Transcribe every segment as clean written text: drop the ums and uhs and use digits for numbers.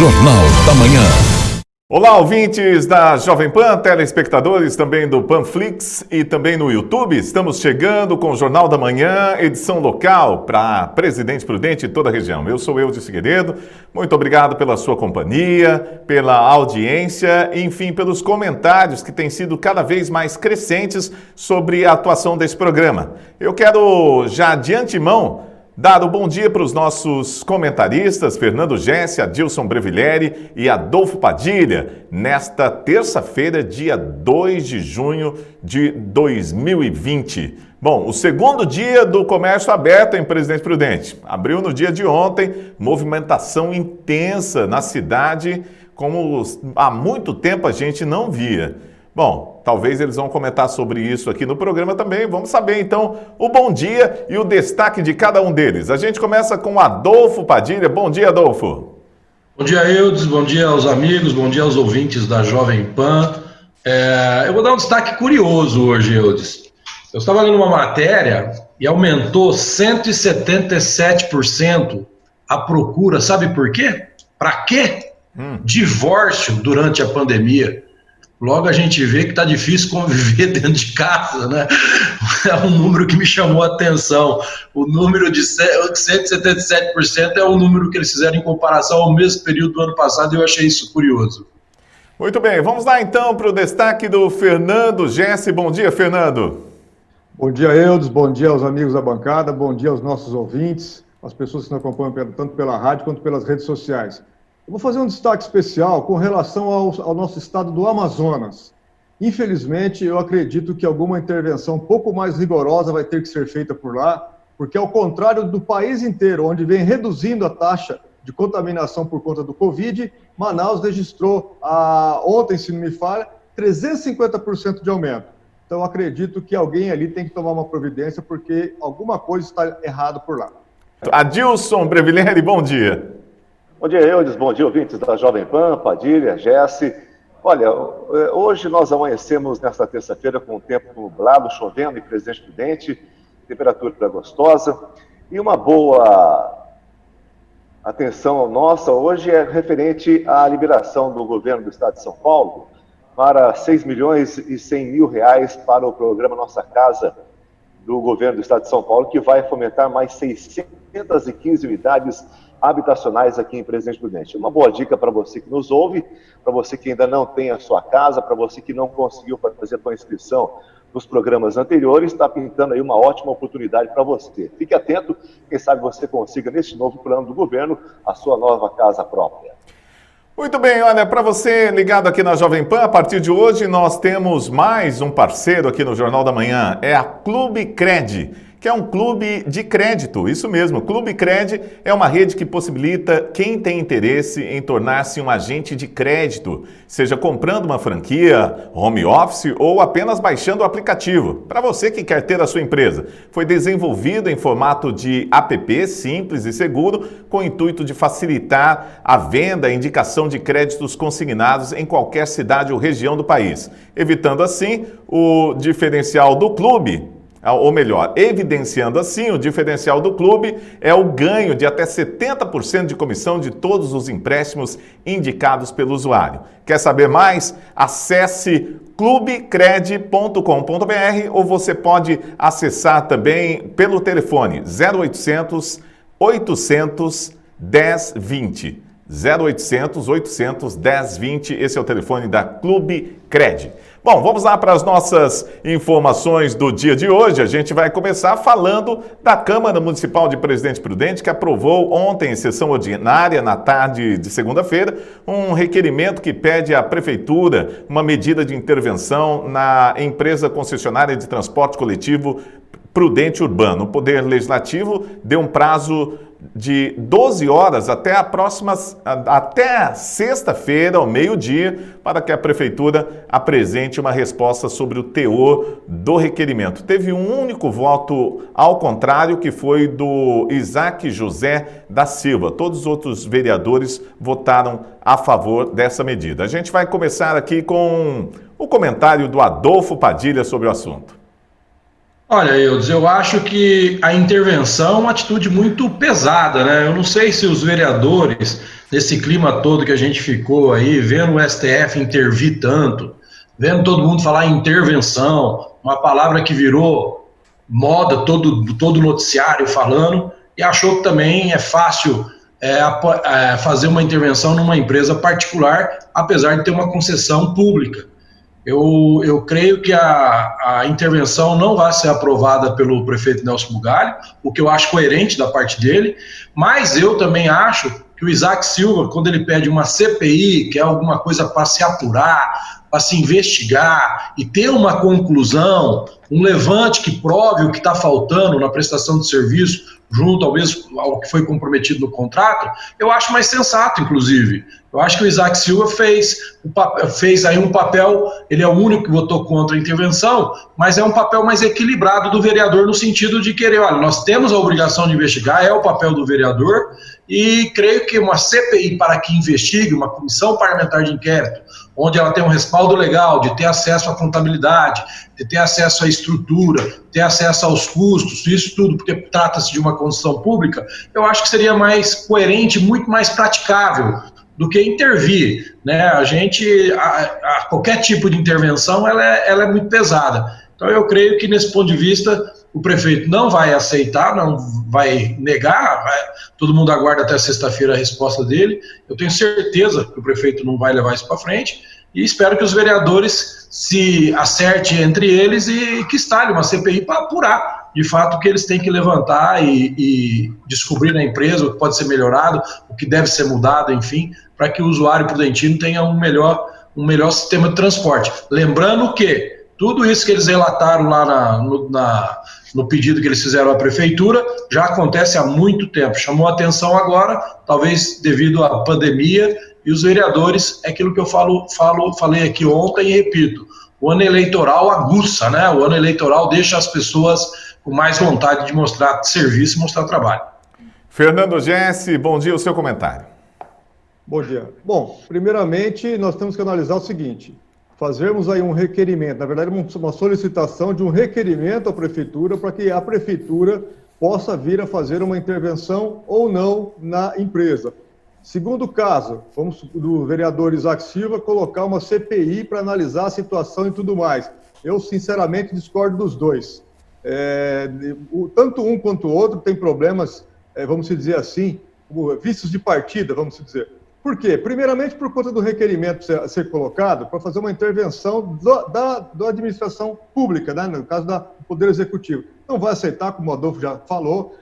Jornal da Manhã. Olá, ouvintes da Jovem Pan, telespectadores também do Panflix e também no YouTube. Estamos chegando com o Jornal da Manhã, edição local para Presidente Prudente e toda a região. Eu sou Eudes Figueiredo. Muito obrigado pela sua companhia, pela audiência e, enfim, pelos comentários que têm sido cada vez mais crescentes sobre a atuação desse programa. Eu quero já de antemão dar o bom dia para os nossos comentaristas, Fernando Gessi, Adilson Breviglieri e Adolfo Padilha, nesta terça-feira, dia 2 de junho de 2020. Bom, o segundo dia do comércio aberto em Presidente Prudente. Abriu no dia de ontem, movimentação intensa na cidade, como há muito tempo a gente não via. Bom, talvez eles vão comentar sobre isso aqui no programa também. Vamos saber, então, o bom dia e o destaque de cada um deles. A gente começa com Adolfo Padilha. Bom dia, Adolfo. Bom dia, Eudes. Bom dia aos amigos. Bom dia aos ouvintes da Jovem Pan. Eu vou dar um destaque curioso hoje, Eudes. Eu estava lendo uma matéria e aumentou 177% a procura. Sabe por quê? Para quê? Divórcio durante a pandemia. Logo a gente vê que está difícil conviver dentro de casa, né? É um número que me chamou a atenção. O número de 177% é o número que eles fizeram em comparação ao mesmo período do ano passado e eu achei isso curioso. Muito bem, vamos lá então para o destaque do Fernando Gessi. Bom dia, Fernando. Bom dia, Eudes. Bom dia aos amigos da bancada. Bom dia aos nossos ouvintes, as pessoas que nos acompanham tanto pela rádio quanto pelas redes sociais. Eu vou fazer um destaque especial com relação ao nosso estado do Amazonas. Infelizmente, eu acredito que alguma intervenção um pouco mais rigorosa vai ter que ser feita por lá, porque ao contrário do país inteiro, onde vem reduzindo a taxa de contaminação por conta do Covid, Manaus registrou, ontem, se não me falha, 350% de aumento. Então, eu acredito que alguém ali tem que tomar uma providência, porque alguma coisa está errada por lá. Adilson Breviglieri, bom dia. Bom dia, Eudes. Bom dia, ouvintes da Jovem Pan, Padilha, Gessi. Olha, hoje nós amanhecemos nesta terça-feira com o tempo nublado, chovendo em Presidente Prudente, temperatura gostosa e uma boa atenção nossa hoje é referente à liberação do governo do Estado de São Paulo para 6 milhões e 100 mil reais para o programa Nossa Casa do governo do Estado de São Paulo, que vai fomentar mais 615 unidades habitacionais aqui em Presidente Prudente. Uma boa dica para você que nos ouve, para você que ainda não tem a sua casa, para você que não conseguiu fazer a sua inscrição nos programas anteriores, está pintando aí uma ótima oportunidade para você. Fique atento, quem sabe você consiga, nesse novo plano do governo, a sua nova casa própria. Muito bem, olha, para você ligado aqui na Jovem Pan, a partir de hoje nós temos mais um parceiro aqui no Jornal da Manhã, é a Clube Cred, que é um clube de crédito, isso mesmo. O Clube Cred é uma rede que possibilita quem tem interesse em tornar-se um agente de crédito, seja comprando uma franquia, home office ou apenas baixando o aplicativo. Para você que quer ter a sua empresa, foi desenvolvido em formato de app simples e seguro, com o intuito de facilitar a venda e indicação de créditos consignados em qualquer cidade ou região do país, evitando assim o diferencial do clube. Ou melhor, evidenciando assim, o diferencial do clube é o ganho de até 70% de comissão de todos os empréstimos indicados pelo usuário. Quer saber mais? Acesse clubecred.com.br ou você pode acessar também pelo telefone 0800 800 1020. 0800 800 1020, esse é o telefone da Clube Cred. Bom, vamos lá para as nossas informações do dia de hoje. A gente vai começar falando da Câmara Municipal de Presidente Prudente, que aprovou ontem, em sessão ordinária, na tarde de segunda-feira, um requerimento que pede à Prefeitura uma medida de intervenção na empresa concessionária de transporte coletivo Prudente Urbano. O Poder Legislativo deu um prazo de 12 horas até sexta-feira, ao meio-dia, para que a Prefeitura apresente uma resposta sobre o teor do requerimento. Teve um único voto ao contrário, que foi do Isaac José da Silva. Todos os outros vereadores votaram a favor dessa medida. A gente vai começar aqui com o comentário do Adolfo Padilha sobre o assunto. Olha, Eudes, eu acho que a intervenção é uma atitude muito pesada, né? Eu não sei se os vereadores, nesse clima todo que a gente ficou aí, vendo o STF intervir tanto, vendo todo mundo falar em intervenção, uma palavra que virou moda, todo noticiário falando, e achou que também é fácil fazer uma intervenção numa empresa particular, apesar de ter uma concessão pública. Eu creio que a intervenção não vai ser aprovada pelo prefeito Nelson Bugalho, o que eu acho coerente da parte dele, mas eu também acho que o Isaac Silva, quando ele pede uma CPI, que é alguma coisa para se apurar, para se investigar e ter uma conclusão, um levante que prove o que está faltando na prestação de serviço, junto talvez ao que foi comprometido no contrato, eu acho mais sensato, inclusive. Eu acho que o Isaac Silva fez aí um papel, ele é o único que votou contra a intervenção, mas é um papel mais equilibrado do vereador no sentido de querer, olha, nós temos a obrigação de investigar, é o papel do vereador, e creio que uma CPI para que investigue, uma comissão parlamentar de inquérito, onde ela tem um respaldo legal de ter acesso à contabilidade, de ter acesso à estrutura, ter acesso aos custos, isso tudo, porque trata-se de uma construção pública, eu acho que seria mais coerente, muito mais praticável do que intervir, né? Qualquer tipo de intervenção, ela é muito pesada. Então, eu creio que, nesse ponto de vista, o prefeito não vai aceitar, não vai negar, todo mundo aguarda até sexta-feira a resposta dele. Eu tenho certeza que o prefeito não vai levar isso para frente e espero que os vereadores se acertem entre eles e que instale uma CPI para apurar, de fato, o que eles têm que levantar e descobrir na empresa o que pode ser melhorado, o que deve ser mudado, enfim, para que o usuário prudentino tenha um melhor sistema de transporte. Lembrando que tudo isso que eles relataram lá no pedido que eles fizeram à prefeitura já acontece há muito tempo. Chamou a atenção agora, talvez devido à pandemia, e os vereadores, é aquilo que eu falei aqui ontem e repito, o ano eleitoral aguça, né? O ano eleitoral deixa as pessoas com mais vontade de mostrar serviço e mostrar trabalho. Fernando Jesse, bom dia, o seu comentário. Bom dia. Bom, primeiramente nós temos que analisar o seguinte, fazermos aí um requerimento, na verdade uma solicitação de um requerimento à prefeitura para que a prefeitura possa vir a fazer uma intervenção ou não na empresa. Segundo caso, vamos do vereador Isaac Silva colocar uma CPI para analisar a situação e tudo mais. Eu, sinceramente, discordo dos dois. Tanto um quanto o outro tem problemas, vamos dizer assim, vícios de partida, vamos dizer. Por quê? Primeiramente, por conta do requerimento a ser colocado para fazer uma intervenção da administração pública, né? No caso do Poder Executivo. Não vai aceitar, como o Adolfo já falou,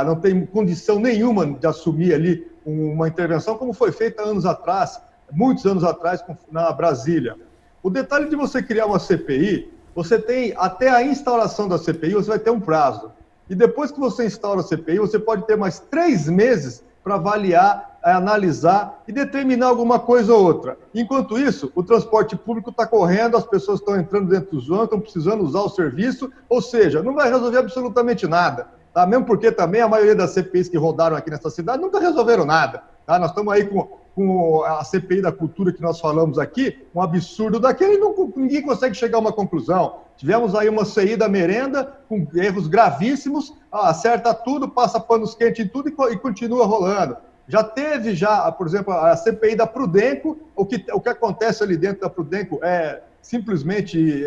não tem condição nenhuma de assumir ali uma intervenção como foi feita anos atrás, muitos anos atrás, na Brasília. O detalhe de você criar uma CPI, você tem, até a instauração da CPI, você vai ter um prazo. E depois que você instaura a CPI, você pode ter mais 3 meses para avaliar, analisar e determinar alguma coisa ou outra. Enquanto isso, o transporte público está correndo, as pessoas estão entrando dentro dos ônibus, estão precisando usar o serviço, ou seja, não vai resolver absolutamente nada. Tá? Mesmo porque também a maioria das CPIs que rodaram aqui nessa cidade nunca resolveram nada. Tá? Nós estamos aí com a CPI da cultura que nós falamos aqui, um absurdo daquele, ninguém consegue chegar a uma conclusão. Tivemos aí uma CI da merenda com erros gravíssimos, acerta tudo, passa panos quentes em tudo e continua rolando. Já teve, por exemplo, a CPI da Prudenco, o que acontece ali dentro da Prudenco é simplesmente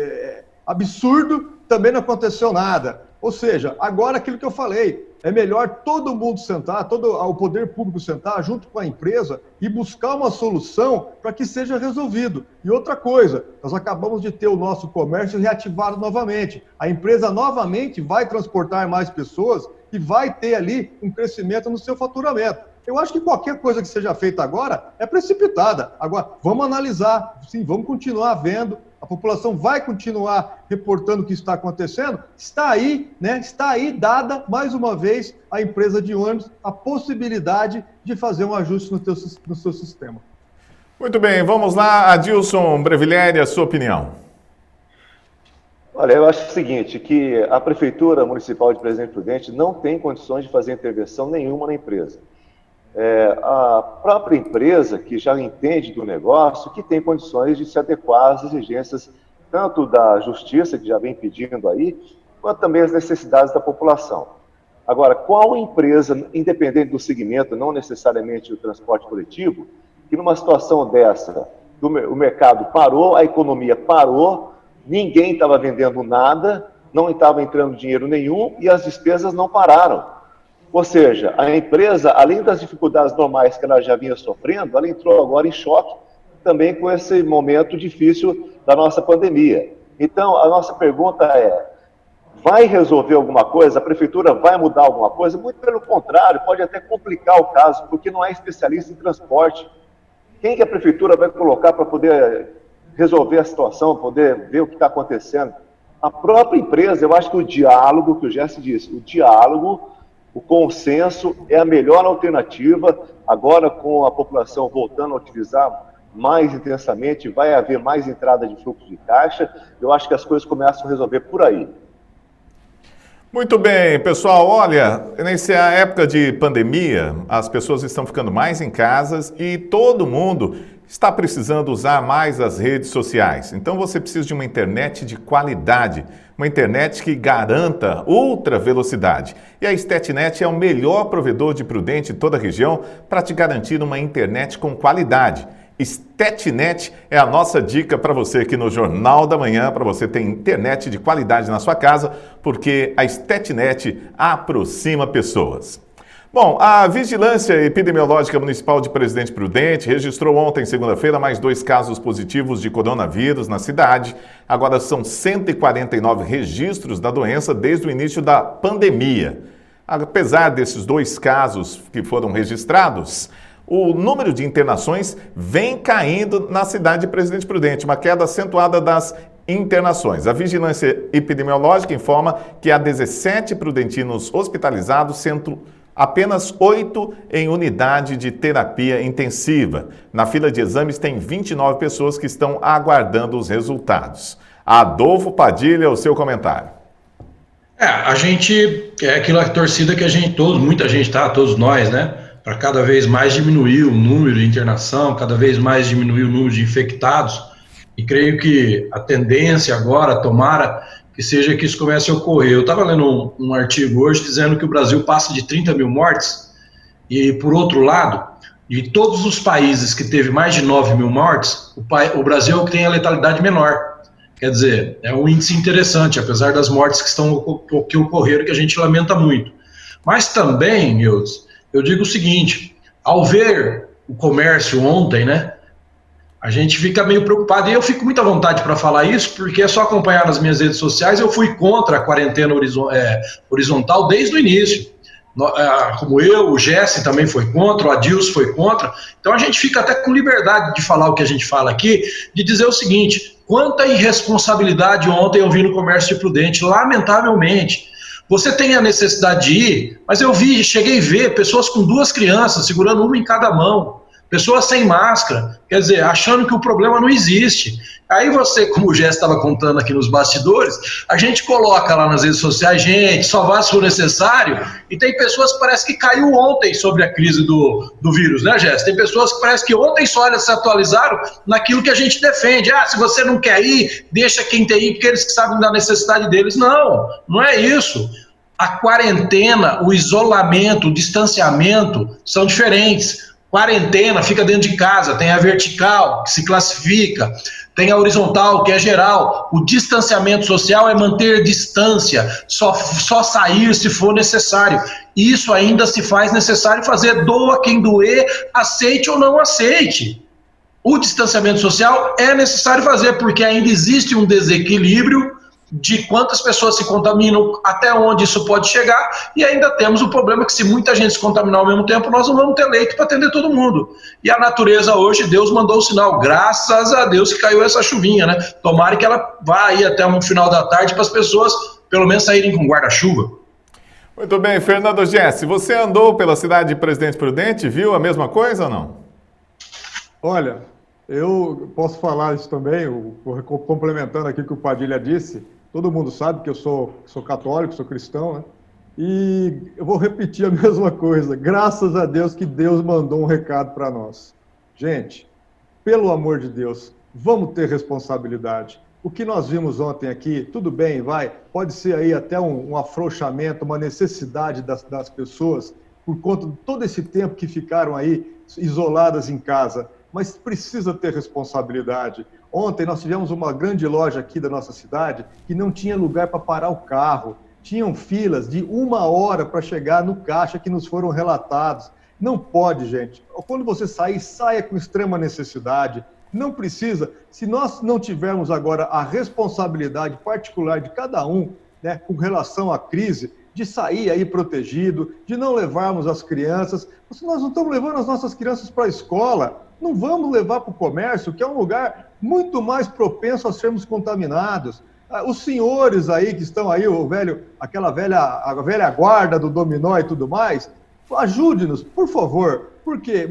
absurdo, também não aconteceu nada. Ou seja, agora aquilo que eu falei, é melhor todo mundo sentar, todo o poder público sentar junto com a empresa e buscar uma solução para que seja resolvido. E outra coisa, nós acabamos de ter o nosso comércio reativado novamente. A empresa novamente vai transportar mais pessoas e vai ter ali um crescimento no seu faturamento. Eu acho que qualquer coisa que seja feita agora é precipitada. Agora, vamos analisar, sim, vamos continuar vendo, a população vai continuar reportando o que está acontecendo. Está aí, né? Está aí dada, mais uma vez, à empresa de ônibus a possibilidade de fazer um ajuste no seu sistema. Muito bem, vamos lá, Adilson Brevileri, a sua opinião. Olha, eu acho o seguinte, que a Prefeitura Municipal de Presidente Prudente não tem condições de fazer intervenção nenhuma na empresa. A própria empresa, que já entende do negócio, que tem condições de se adequar às exigências tanto da Justiça, que já vem pedindo aí, quanto também as necessidades da população. Agora, qual empresa, independente do segmento, não necessariamente o transporte coletivo, que numa situação dessa, o mercado parou, a economia parou, ninguém estava vendendo nada, não estava entrando dinheiro nenhum e as despesas não pararam. Ou seja, a empresa, além das dificuldades normais que ela já vinha sofrendo, ela entrou agora em choque também com esse momento difícil da nossa pandemia. Então, a nossa pergunta é, vai resolver alguma coisa? A prefeitura vai mudar alguma coisa? Muito pelo contrário, pode até complicar o caso, porque não é especialista em transporte. Quem que a prefeitura vai colocar para poder resolver a situação, poder ver o que está acontecendo? A própria empresa. Eu acho que o diálogo, que o Jesse disse, o diálogo, o consenso é a melhor alternativa. Agora, com a população voltando a utilizar mais intensamente, vai haver mais entrada de fluxo de caixa. Eu acho que as coisas começam a resolver por aí. Muito bem, pessoal. Olha, nessa época de pandemia, as pessoas estão ficando mais em casas e todo mundo está precisando usar mais as redes sociais. Então você precisa de uma internet de qualidade, uma internet que garanta ultra velocidade. E a Stetnet é o melhor provedor de Prudente em toda a região para te garantir uma internet com qualidade. Stetnet é a nossa dica para você aqui no Jornal da Manhã, para você ter internet de qualidade na sua casa, porque a Stetnet aproxima pessoas. Bom, a Vigilância Epidemiológica Municipal de Presidente Prudente registrou ontem, segunda-feira, mais 2 casos positivos de coronavírus na cidade. Agora são 149 registros da doença desde o início da pandemia. Apesar desses 2 casos que foram registrados, o número de internações vem caindo na cidade de Presidente Prudente, uma queda acentuada das internações. A Vigilância Epidemiológica informa que há 17 prudentinos hospitalizados, sendo apenas 8 em unidade de terapia intensiva. Na fila de exames tem 29 pessoas que estão aguardando os resultados. Adolfo Padilha, o seu comentário. A gente, é aquela torcida que a gente, muita gente todos nós, né? Para cada vez mais diminuir o número de internação, cada vez mais diminuir o número de infectados. E creio que a tendência agora, tomara que seja que isso comece a ocorrer. Eu estava lendo um artigo hoje dizendo que o Brasil passa de 30 mil mortes e, por outro lado, de todos os países que teve mais de 9 mil mortes, o Brasil é o que tem a letalidade menor. Quer dizer, é um índice interessante, apesar das mortes que ocorreram, que a gente lamenta muito. Mas também, eu digo o seguinte, ao ver o comércio ontem, né, a gente fica meio preocupado, e eu fico muito à vontade para falar isso, porque é só acompanhar nas minhas redes sociais, eu fui contra a quarentena horizontal desde o início. Como o Jesse também foi contra, o Adilson foi contra, então a gente fica até com liberdade de falar o que a gente fala aqui, de dizer o seguinte, quanta irresponsabilidade ontem eu vi no comércio de Prudente, lamentavelmente. Você tem a necessidade de ir, mas eu cheguei a ver pessoas com 2 crianças, segurando uma em cada mão, pessoas sem máscara, quer dizer, achando que o problema não existe. Aí você, como o Jess estava contando aqui nos bastidores, a gente coloca lá nas redes sociais, gente, só vá se for necessário, e tem pessoas que parece que caiu ontem sobre a crise do vírus, né, Jess? Tem pessoas que parece que ontem só se atualizaram naquilo que a gente defende. Se você não quer ir, deixa quem tem ir, porque eles que sabem da necessidade deles. Não, não é isso. A quarentena, o isolamento, o distanciamento são diferentes. Quarentena, fica dentro de casa, tem a vertical, que se classifica, tem a horizontal, que é geral. O distanciamento social é manter distância, só sair se for necessário. Isso ainda se faz necessário fazer, doa quem doer, aceite ou não aceite. O distanciamento social é necessário fazer, porque ainda existe um desequilíbrio de quantas pessoas se contaminam, até onde isso pode chegar, e ainda temos o problema que se muita gente se contaminar ao mesmo tempo, nós não vamos ter leito para atender todo mundo. E a natureza hoje, Deus mandou o sinal, graças a Deus que caiu essa chuvinha, né? Tomara que ela vá aí até um final da tarde para as pessoas pelo menos saírem com guarda-chuva. Muito bem, Fernando Jesse, você andou pela cidade de Presidente Prudente, viu a mesma coisa ou não? Olha, eu posso falar isso também, complementando aqui o que o Padilha disse. Todo mundo sabe que eu sou católico, sou cristão, né? E eu vou repetir a mesma coisa. Graças a Deus que Deus mandou um recado para nós. Gente, pelo amor de Deus, vamos ter responsabilidade. O que nós vimos ontem aqui, tudo bem, pode ser aí até um afrouxamento, uma necessidade das pessoas, por conta de todo esse tempo que ficaram aí isoladas em casa, mas precisa ter responsabilidade. Ontem nós tivemos uma grande loja aqui da nossa cidade que não tinha lugar para parar o carro. Tinham filas de 1 hora para chegar no caixa que nos foram relatados. Não pode, gente. Quando você sair, saia com extrema necessidade. Não precisa. Se nós não tivermos agora a responsabilidade particular de cada um, né, com relação à crise, de sair aí protegido, de não levarmos as crianças. Se nós não estamos levando as nossas crianças para a escola, não vamos levar para o comércio, que é um lugar muito mais propenso a sermos contaminados. Os senhores aí que estão aí, a velha guarda do dominó e tudo mais, ajude-nos, por favor, porque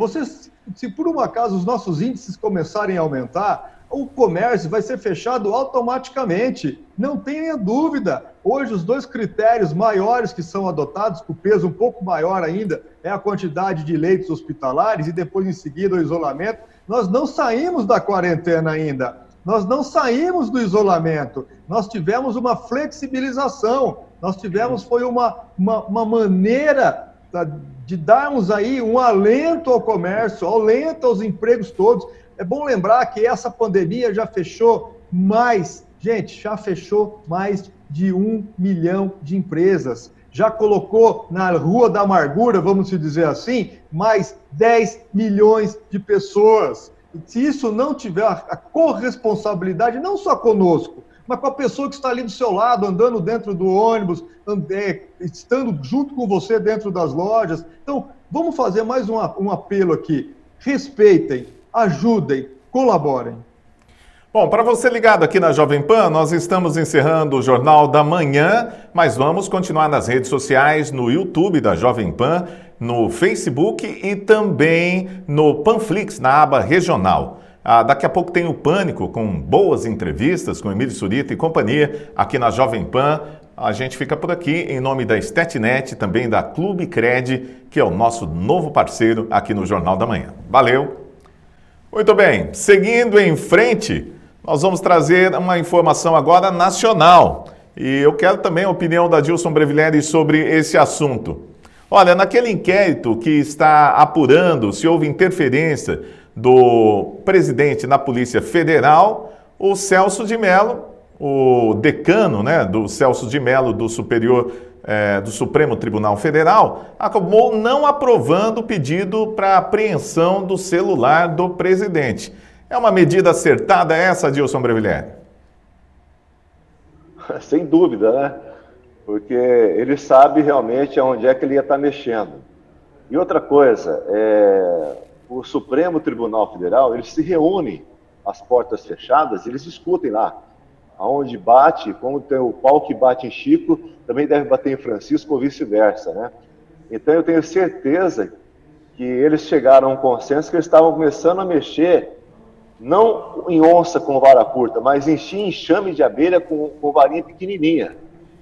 se por um acaso os nossos índices começarem a aumentar, o comércio vai ser fechado automaticamente, não tenha dúvida. Hoje, os 2 critérios maiores que são adotados, com peso um pouco maior ainda, é a quantidade de leitos hospitalares e depois, em seguida, o isolamento. Nós não saímos da quarentena ainda, nós não saímos do isolamento, nós tivemos uma flexibilização, foi uma maneira de darmos aí um alento ao comércio, alento aos empregos todos. É bom lembrar que essa pandemia já fechou mais de 1 milhão de empresas. Já colocou na Rua da Amargura, vamos dizer assim, mais 10 milhões de pessoas. E se isso não tiver a corresponsabilidade, não só conosco, mas com a pessoa que está ali do seu lado, andando dentro do ônibus, estando junto com você dentro das lojas. Então, vamos fazer mais um apelo aqui. Respeitem, ajudem, colaborem. Bom, para você ligado aqui na Jovem Pan, nós estamos encerrando o Jornal da Manhã, mas vamos continuar nas redes sociais, no YouTube da Jovem Pan, no Facebook e também no Panflix, na aba regional. Daqui a pouco tem o Pânico, com boas entrevistas com Emílio Surita e companhia aqui na Jovem Pan. A gente fica por aqui em nome da Estetnet, também da Clube Cred, que é o nosso novo parceiro aqui no Jornal da Manhã. Valeu! Muito bem, seguindo em frente, nós vamos trazer uma informação agora nacional. E eu quero também a opinião da Dilson Brevileri sobre esse assunto. Olha, naquele inquérito que está apurando se houve interferência do presidente na Polícia Federal, o Celso de Mello, o decano, do Celso de Mello do Supremo Tribunal Federal, acabou não aprovando o pedido para apreensão do celular do presidente. É uma medida acertada essa, Dilson Brevileri? Sem dúvida, né? Porque ele sabe realmente aonde é que ele ia estar mexendo. E outra coisa, o Supremo Tribunal Federal, eles se reúnem às portas fechadas, eles discutem lá. Aonde bate, como tem o pau que bate em Chico, também deve bater em Francisco ou vice-versa, né? Então eu tenho certeza que eles chegaram a um consenso que eles estavam começando a mexer, não em onça com vara curta, mas em enxame de abelha com varinha pequenininha.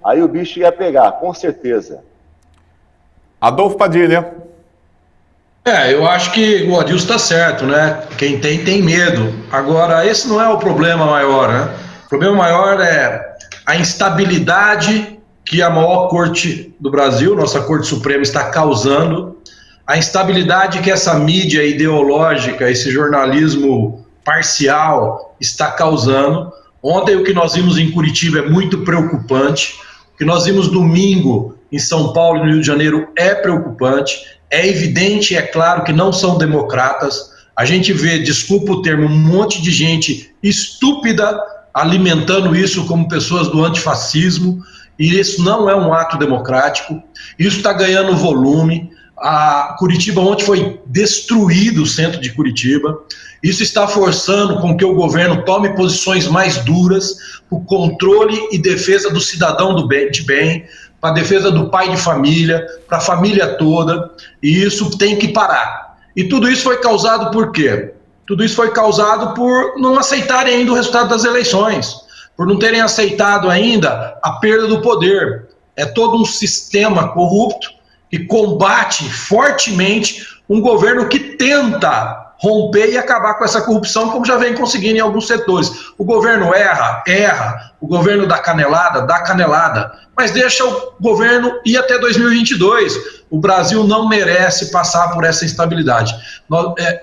Aí o bicho ia pegar, com certeza. Adolfo Padilha. Eu acho que o Adilson está certo, né? Quem tem medo. Agora, esse não é o problema maior, né? O problema maior é a instabilidade que a maior corte do Brasil, nossa Corte Suprema, está causando, a instabilidade que essa mídia ideológica, esse jornalismo parcial está causando. Ontem o que nós vimos em Curitiba é muito preocupante, o que nós vimos domingo em São Paulo e no Rio de Janeiro é preocupante, é evidente, é claro que não são democratas. A gente vê, desculpa o termo, um monte de gente estúpida alimentando isso como pessoas do antifascismo, e isso não é um ato democrático, isso está ganhando volume. A Curitiba ontem foi destruído, o centro de Curitiba, isso está forçando com que o governo tome posições mais duras para o controle e defesa do cidadão de bem, para a defesa do pai de família, para a família toda, e isso tem que parar. E tudo isso foi causado por quê? Tudo isso foi causado por não aceitarem ainda o resultado das eleições, por não terem aceitado ainda a perda do poder. É todo um sistema corrupto que combate fortemente um governo que tenta romper e acabar com essa corrupção, como já vem conseguindo em alguns setores. O governo erra, o governo dá canelada, mas deixa o governo ir até 2022. O Brasil não merece passar por essa instabilidade.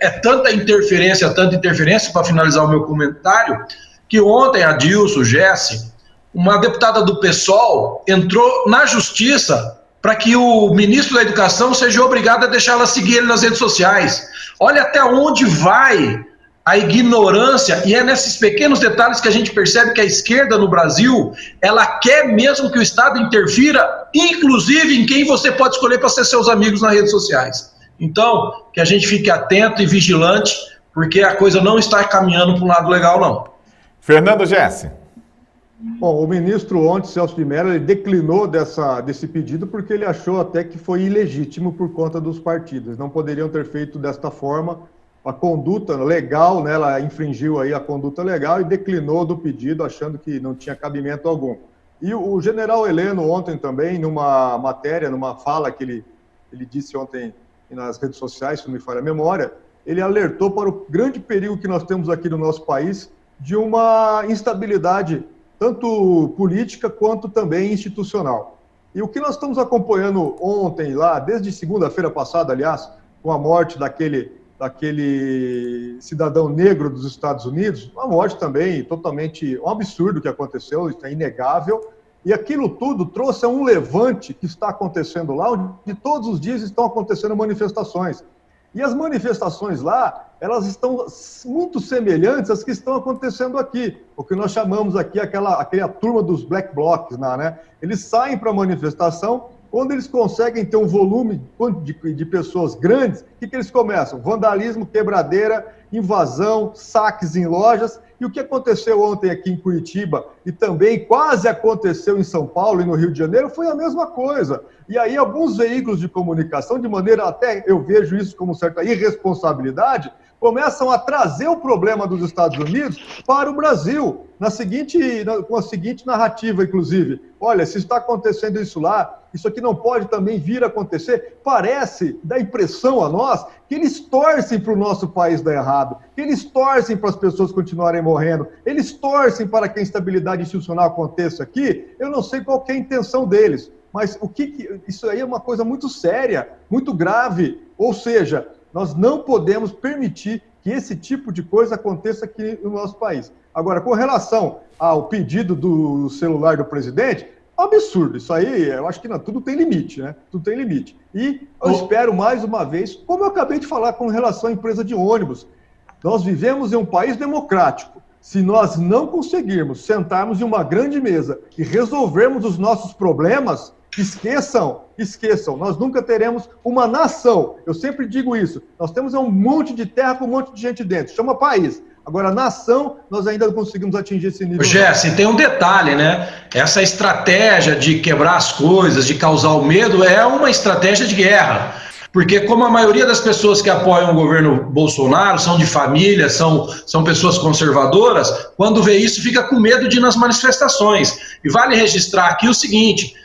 É tanta interferência, para finalizar o meu comentário, que ontem a Dilson Jesse, uma deputada do PSOL, entrou na justiça para que o ministro da Educação seja obrigado a deixar ela seguir ele nas redes sociais. Olha até onde vai a ignorância, e é nesses pequenos detalhes que a gente percebe que a esquerda no Brasil, ela quer mesmo que o Estado interfira, inclusive em quem você pode escolher para ser seus amigos nas redes sociais. Então, que a gente fique atento e vigilante, porque a coisa não está caminhando para um lado legal, não. Fernando Jesse. Bom, o ministro ontem, Celso de Mello, ele declinou desse pedido porque ele achou até que foi ilegítimo por conta dos partidos. Não poderiam ter feito desta forma. A conduta legal, né, ela infringiu aí a conduta legal e declinou do pedido, achando que não tinha cabimento algum. E o general Heleno ontem também, numa matéria, numa fala que ele disse ontem nas redes sociais, se não me falha a memória, ele alertou para o grande perigo que nós temos aqui no nosso país de uma instabilidade tanto política quanto também institucional. E o que nós estamos acompanhando ontem lá, desde segunda-feira passada, aliás, com a morte daquele cidadão negro dos Estados Unidos, uma morte também totalmente, um absurdo que aconteceu, isso é inegável, e aquilo tudo trouxe um levante que está acontecendo lá, onde todos os dias estão acontecendo manifestações. E as manifestações lá, elas estão muito semelhantes às que estão acontecendo aqui, o que nós chamamos aqui aquela turma dos black blocs, né? Eles saem para a manifestação, quando eles conseguem ter um volume de pessoas grandes, o que eles começam? Vandalismo, quebradeira, invasão, saques em lojas. E o que aconteceu ontem aqui em Curitiba e também quase aconteceu em São Paulo e no Rio de Janeiro foi a mesma coisa. E aí alguns veículos de comunicação, de maneira até, eu vejo isso como certa irresponsabilidade, começam a trazer o problema dos Estados Unidos para o Brasil, com a seguinte narrativa, inclusive. Olha, se está acontecendo isso lá, isso aqui não pode também vir a acontecer. Parece, dá impressão a nós, que eles torcem para o nosso país dar errado, que eles torcem para as pessoas continuarem morrendo, eles torcem para que a instabilidade institucional aconteça aqui. Eu não sei qual que é a intenção deles, mas isso aí é uma coisa muito séria, muito grave. Ou seja, nós não podemos permitir que esse tipo de coisa aconteça aqui no nosso país. Agora, com relação ao pedido do celular do presidente, absurdo. Isso aí, eu acho que tudo tem limite, né? Tudo tem limite. E eu espero, mais uma vez, como eu acabei de falar com relação à empresa de ônibus, nós vivemos em um país democrático. Se nós não conseguirmos sentarmos em uma grande mesa e resolvermos os nossos problemas, esqueçam, nós nunca teremos uma nação. Eu sempre digo isso, nós temos um monte de terra com um monte de gente dentro, chama país. Agora, nação, nós ainda não conseguimos atingir esse nível. Jesse, tem um detalhe, né? Essa estratégia de quebrar as coisas, de causar o medo, é uma estratégia de guerra. Porque como a maioria das pessoas que apoiam o governo Bolsonaro são de família, são pessoas conservadoras, quando vê isso fica com medo de ir nas manifestações. E vale registrar aqui o seguinte: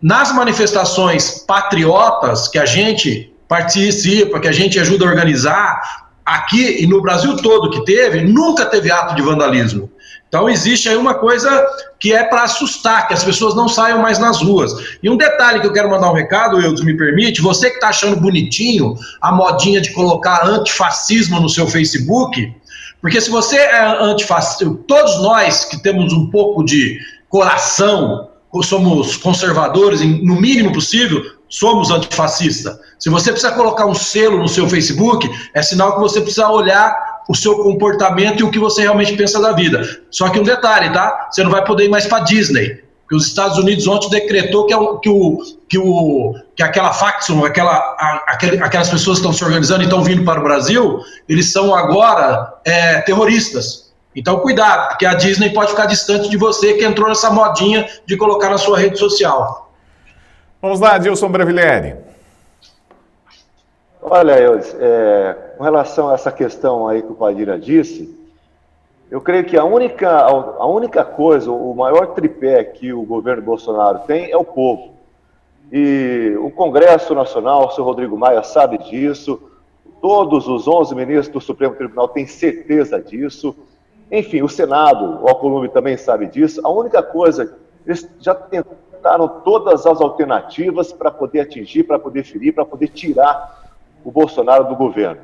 nas manifestações patriotas que a gente participa, que a gente ajuda a organizar, aqui e no Brasil todo que teve, nunca teve ato de vandalismo. Então existe aí uma coisa que é para assustar, que as pessoas não saiam mais nas ruas. E um detalhe que eu quero mandar um recado, Eudes, me permite, você que está achando bonitinho a modinha de colocar antifascismo no seu Facebook, porque se você é antifascista, todos nós que temos um pouco de coração, somos conservadores, no mínimo possível, somos antifascistas. Se você precisa colocar um selo no seu Facebook, é sinal que você precisa olhar o seu comportamento e o que você realmente pensa da vida. Só que um detalhe, tá? Você não vai poder ir mais para Disney, porque os Estados Unidos ontem decretou que aquela facção, aquelas pessoas que estão se organizando e estão vindo para o Brasil, eles são agora terroristas. Então cuidado, porque a Disney pode ficar distante de você que entrou nessa modinha de colocar na sua rede social. Vamos lá, Dilson Bravillieri. Olha, Eudes, com relação a essa questão aí que o Padilha disse, eu creio que a única coisa, o maior tripé que o governo Bolsonaro tem é o povo. E o Congresso Nacional, o senhor Rodrigo Maia sabe disso, Todos os 11 ministros do Supremo Tribunal têm certeza disso. Enfim, o Senado, o Alcolumbre também sabe disso. A única coisa, eles já tentaram todas as alternativas para poder atingir, para poder ferir, para poder tirar o Bolsonaro do governo.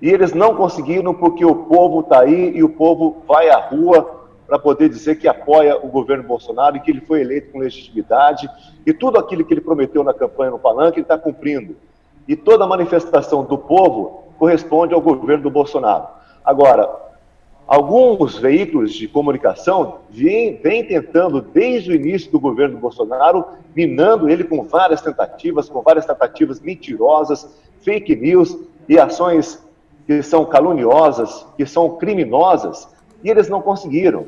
E eles não conseguiram porque o povo está aí e o povo vai à rua para poder dizer que apoia o governo Bolsonaro e que ele foi eleito com legitimidade e tudo aquilo que ele prometeu na campanha no Palanque ele está cumprindo. E toda manifestação do povo corresponde ao governo do Bolsonaro. Agora, alguns veículos de comunicação vêm tentando, desde o início do governo Bolsonaro, minando ele com várias tentativas mentirosas, fake news e ações que são caluniosas, que são criminosas, e eles não conseguiram.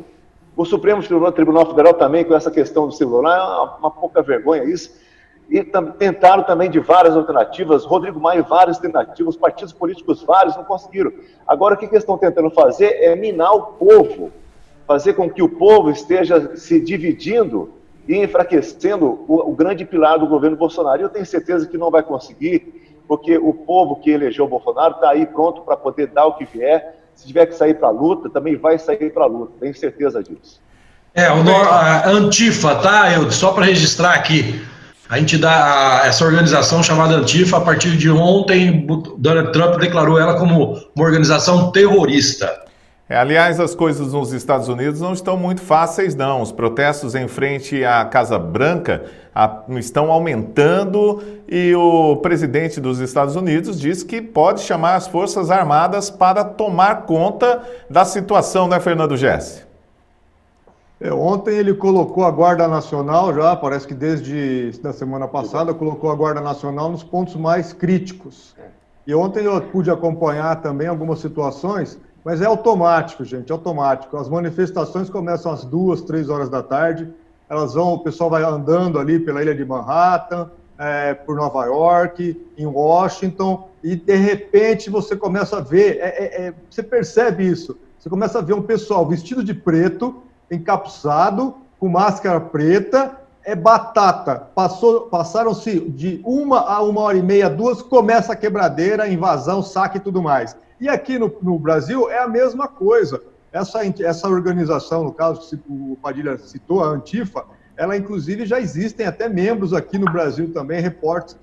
O Supremo Tribunal Federal também, com essa questão do celular, é uma pouca vergonha isso, e tentaram também de várias alternativas, Rodrigo Maia, várias tentativas, partidos políticos vários, não conseguiram. Agora, o que eles estão tentando fazer é minar o povo, fazer com que o povo esteja se dividindo e enfraquecendo o grande pilar do governo Bolsonaro. E eu tenho certeza que não vai conseguir, porque o povo que elegeu o Bolsonaro está aí pronto para poder dar o que vier. Se tiver que sair para a luta, também vai sair para a luta, tenho certeza disso. A Antifa, tá, Eudes? Só para registrar aqui. A gente dá essa organização chamada Antifa, a partir de ontem, Donald Trump declarou ela como uma organização terrorista. Aliás, as coisas nos Estados Unidos não estão muito fáceis, não. Os protestos em frente à Casa Branca estão aumentando e o presidente dos Estados Unidos diz que pode chamar as Forças Armadas para tomar conta da situação, né, Fernando Gessi? Ontem ele colocou a Guarda Nacional já, parece que desde a semana passada, colocou a Guarda Nacional nos pontos mais críticos. E ontem eu pude acompanhar também algumas situações, mas é automático, gente, automático. As manifestações começam às 2, 3 horas da tarde, o pessoal vai andando ali pela ilha de Manhattan, por Nova York, em Washington, e de repente você começa a ver, você percebe isso, você começa a ver um pessoal vestido de preto, encapuçado, com máscara preta, batata. Passaram-se de 1 a 1h30, 2, começa a quebradeira, invasão, saque e tudo mais. E aqui no Brasil é a mesma coisa. Essa organização, no caso que o Padilha citou, a Antifa, ela inclusive já existem até membros aqui no Brasil também, reportes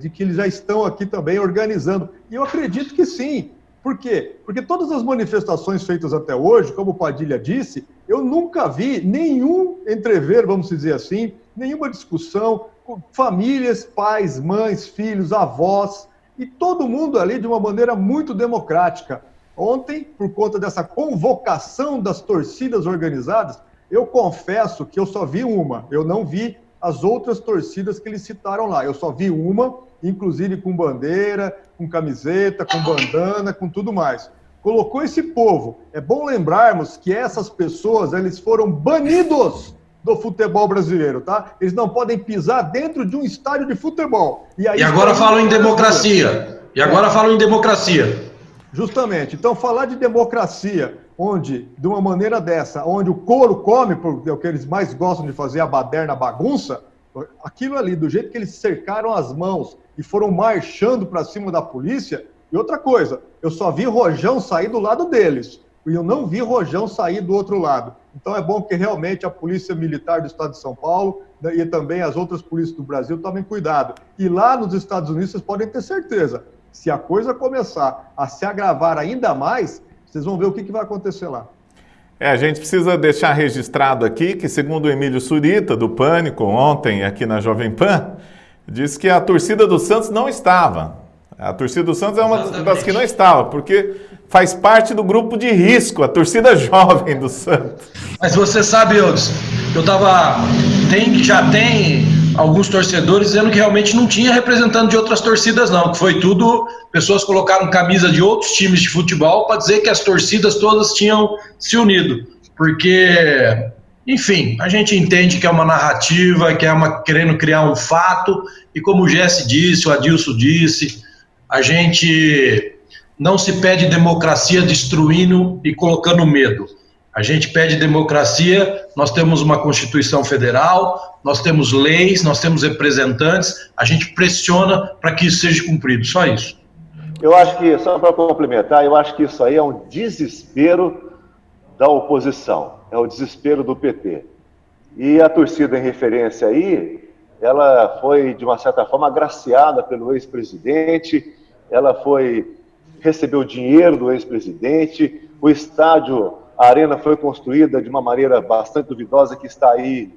de que eles já estão aqui também organizando. E eu acredito que sim. Por quê? Porque todas as manifestações feitas até hoje, como o Padilha disse, eu nunca vi nenhum entrever, vamos dizer assim, nenhuma discussão com famílias, pais, mães, filhos, avós, e todo mundo ali de uma maneira muito democrática. Ontem, por conta dessa convocação das torcidas organizadas, eu confesso que eu só vi uma, eu não vi as outras torcidas que eles citaram lá, eu só vi uma, inclusive com bandeira, com camiseta, com bandana, com tudo mais. Colocou esse povo. É bom lembrarmos que essas pessoas, eles foram banidos do futebol brasileiro, tá? Eles não podem pisar dentro de um estádio de futebol. E agora falam em democracia. Justamente. Então, falar de democracia, onde, de uma maneira dessa, onde o couro come, porque é o que eles mais gostam de fazer, a baderna, a bagunça, aquilo ali, do jeito que eles cercaram as mãos e foram marchando para cima da polícia. E outra coisa, eu só vi Rojão sair do lado deles, e eu não vi Rojão sair do outro lado. Então é bom que realmente a Polícia Militar do Estado de São Paulo e também as outras polícias do Brasil tomem cuidado. E lá nos Estados Unidos vocês podem ter certeza, se a coisa começar a se agravar ainda mais, vocês vão ver o que vai acontecer lá. A gente precisa deixar registrado aqui que, segundo o Emílio Surita, do Pânico, ontem aqui na Jovem Pan, disse que a torcida do Santos não estava. A torcida do Santos é uma das que não estava, porque faz parte do grupo de risco, a torcida jovem do Santos. Mas você sabe, Eudes, já tem alguns torcedores dizendo que realmente não tinha representante de outras torcidas não, que foi tudo, pessoas colocaram camisa de outros times de futebol para dizer que as torcidas todas tinham se unido, porque, enfim, a gente entende que é uma narrativa, que é querendo criar um fato, e como o Gessi disse, o Adilson disse, a gente não se pede democracia destruindo e colocando medo. A gente pede democracia, nós temos uma Constituição Federal, nós temos leis, nós temos representantes, a gente pressiona para que isso seja cumprido, só isso. Eu acho que, só para complementar, eu acho que isso aí é um desespero da oposição, é o desespero do PT. E a torcida em referência aí, ela foi, de uma certa forma, agraciada pelo ex-presidente, recebeu dinheiro do ex-presidente, o estádio, a arena foi construída de uma maneira bastante duvidosa que está aí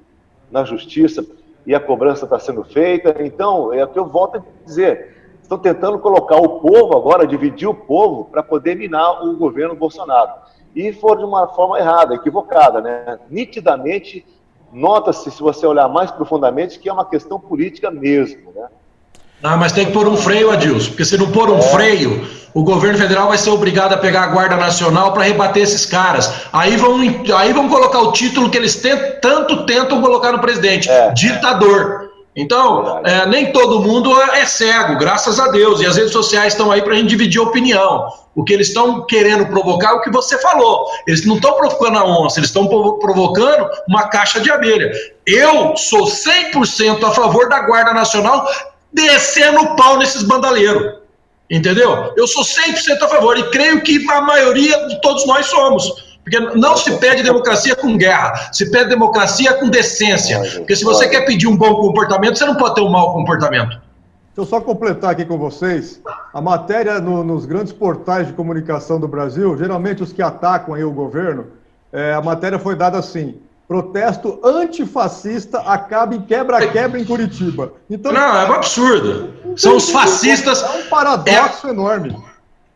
na justiça e a cobrança está sendo feita. Então, é o que eu volto a dizer, estão tentando colocar o povo agora, dividir o povo para poder minar o governo Bolsonaro. E foram de uma forma errada, equivocada, né? Nitidamente, nota-se, se você olhar mais profundamente, que é uma questão política mesmo, né? Ah, mas tem que pôr um freio, Adilson, porque se não pôr um freio, o governo federal vai ser obrigado a pegar a Guarda Nacional para rebater esses caras. Aí vão colocar o título que eles tanto tentam colocar no presidente, ditador. Então, nem todo mundo é cego, graças a Deus, e as redes sociais estão aí para a gente dividir opinião. O que eles estão querendo provocar é o que você falou. Eles não estão provocando a onça, eles estão provocando uma caixa de abelha. Eu sou 100% a favor da Guarda Nacional descendo o pau nesses bandaleiros, entendeu? Eu sou 100% a favor e creio que a maioria de todos nós somos, porque não se pede democracia com guerra, se pede democracia com decência, porque se você quer pedir um bom comportamento, você não pode ter um mau comportamento. Deixa eu só completar aqui com vocês, a matéria nos grandes portais de comunicação do Brasil, geralmente os que atacam aí o governo, a matéria foi dada assim: protesto antifascista acaba em quebra-quebra em Curitiba. Então, não, é um absurdo. São os fascistas. É um paradoxo enorme.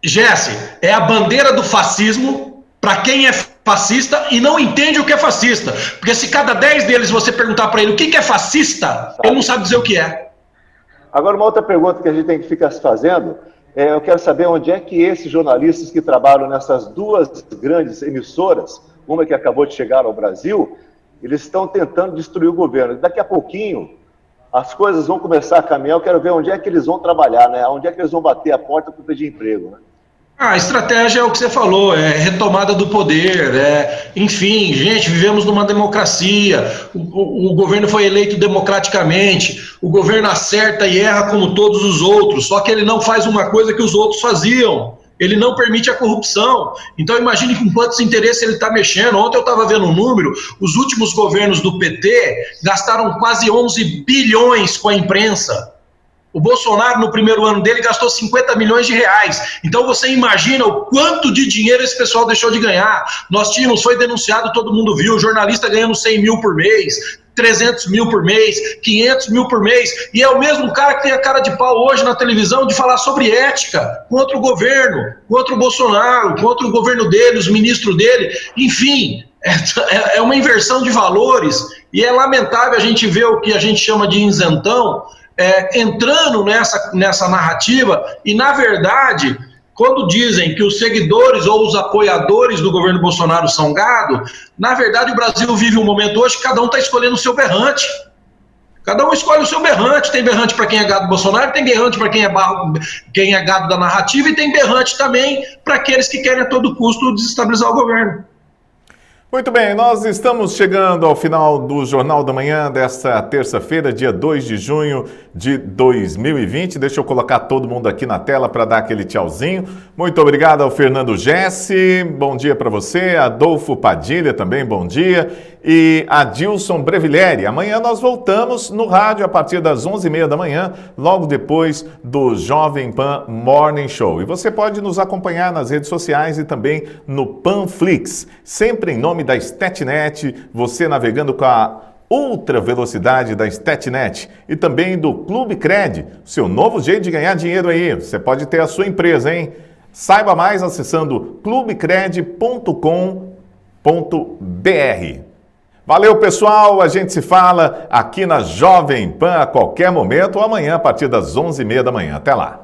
Jesse, é a bandeira do fascismo para quem é fascista e não entende o que é fascista. Porque se cada 10 deles você perguntar para ele o que é fascista, ele não sabe dizer o que é. Agora, uma outra pergunta que a gente tem que ficar se fazendo, eu quero saber onde é que esses jornalistas que trabalham nessas duas grandes emissoras, uma que acabou de chegar ao Brasil, eles estão tentando destruir o governo. Daqui a pouquinho, as coisas vão começar a caminhar, eu quero ver onde é que eles vão trabalhar, né? Onde é que eles vão bater a porta para pedir emprego, né? A estratégia é o que você falou, é retomada do poder, enfim, gente, vivemos numa democracia, o governo foi eleito democraticamente, o governo acerta e erra como todos os outros, só que ele não faz uma coisa que os outros faziam, ele não permite a corrupção. Então imagine com quantos interesses ele está mexendo. Ontem eu estava vendo um número, os últimos governos do PT gastaram quase 11 bilhões com a imprensa. O Bolsonaro, no primeiro ano dele, gastou 50 milhões de reais. Então você imagina o quanto de dinheiro esse pessoal deixou de ganhar. Nós tínhamos, foi denunciado, todo mundo viu, jornalista ganhando 100 mil por mês, 300 mil por mês, 500 mil por mês. E é o mesmo cara que tem a cara de pau hoje na televisão de falar sobre ética contra o governo, contra o Bolsonaro, contra o governo dele, os ministros dele. Enfim, é uma inversão de valores. E é lamentável a gente ver o que a gente chama de isentão, entrando nessa narrativa, e na verdade, quando dizem que os seguidores ou os apoiadores do governo Bolsonaro são gado, na verdade o Brasil vive um momento hoje que cada um está escolhendo o seu berrante. Cada um escolhe o seu berrante. Tem berrante para quem é gado do Bolsonaro, tem berrante para quem é gado da narrativa, e tem berrante também para aqueles que querem a todo custo desestabilizar o governo. Muito bem, nós estamos chegando ao final do Jornal da Manhã desta terça-feira, dia 2 de junho de 2020. Deixa eu colocar todo mundo aqui na tela para dar aquele tchauzinho. Muito obrigado ao Fernando Jesse, bom dia para você. Adolfo Padilha também, bom dia. E Adilson Brevileri. Amanhã nós voltamos no rádio a partir das 11h30 da manhã, logo depois do Jovem Pan Morning Show. E você pode nos acompanhar nas redes sociais e também no Panflix, sempre em nome da Stetnet, você navegando com a ultra velocidade da Stetnet, e também do Clube Cred, seu novo jeito de ganhar dinheiro aí. Você pode ter a sua empresa, hein? Saiba mais acessando clubecred.com.br. Valeu, pessoal, a gente se fala aqui na Jovem Pan a qualquer momento ou amanhã a partir das 11h30 da manhã. Até lá.